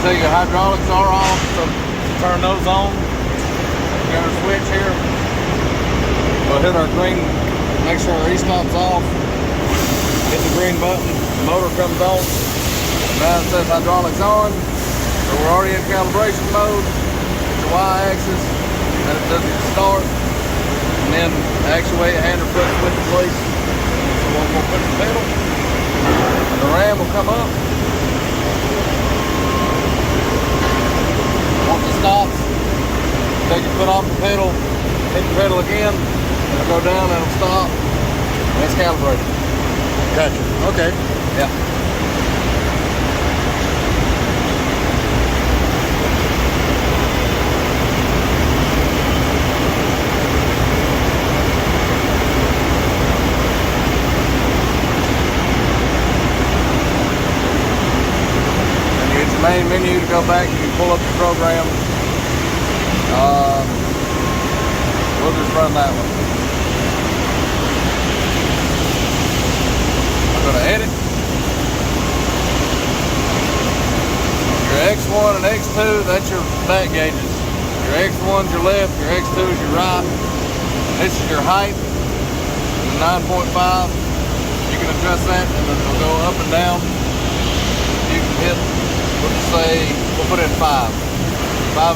So your hydraulics are off, so turn those on. We got our switch here. We'll hit our green, make sure our e-stop's off. Hit the green button, the motor comes on. Now it says hydraulics on. So we're already in calibration mode. Hit the y-axis, then it does the start. And then actuate hand or foot switch in place. So we'll put the pedal. And the ram will come up. Once it stops, take your foot off the pedal, hit the pedal again, it'll go down and it'll stop, and it's calibrated. Gotcha. Okay. Yeah. And you hit your main menu to go back, you can pull up the program. We'll just run that one. I'm going to edit. Your X1 and X2, that's your back gauges. Your X1's your left, your X2 is your right. This is your height, 9.5. You can adjust that and then it'll go up and down. You can hit, we'll just say, we'll put in 5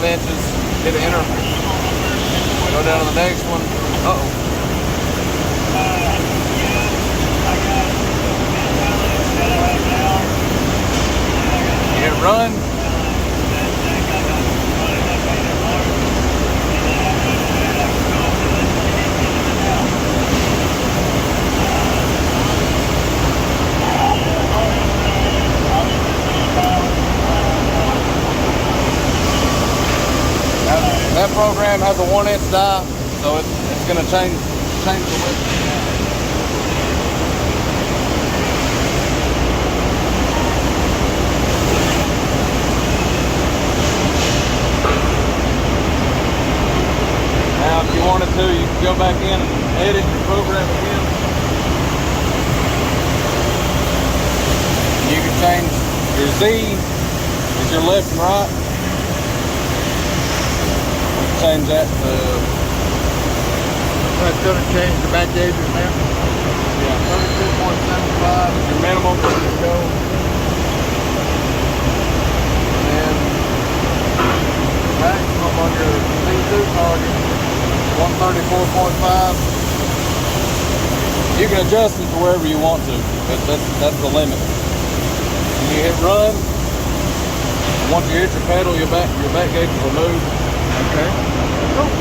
inches, hit enter. Go down to the next one. Uh-oh. You hit run. That program has a 1-inch die, so it's going to change the width. Now, if you wanted to, you can go back in and edit your program again. You can change your Z, is your left and right. Change that to... That's going to change the back gauges now? Yeah, 32.75 is your minimum. Let's go. And then maximum on your Z2 target, 134.5. You can adjust it to wherever you want to, but that's the limit. When you hit run, once you hit your pedal, your back gauges will move. Okay. Cool.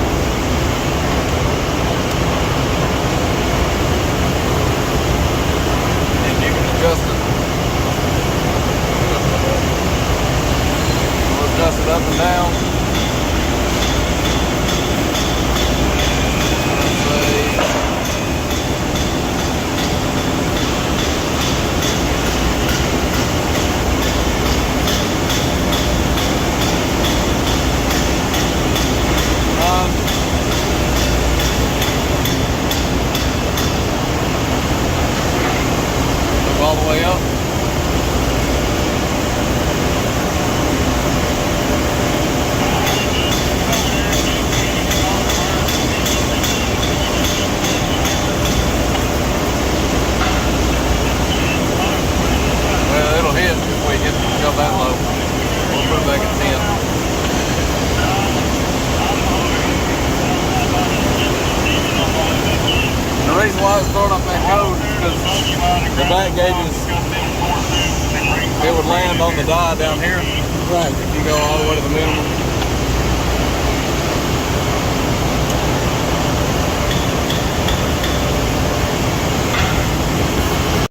And you can adjust it. We'll adjust it up and down. All the way up. Well, it'll hit if we go that low. We'll put it back at 10. The reason why it's throwing up that code is because the back gauges, it would land on the die down here. Right. If you go all the way to the minimum.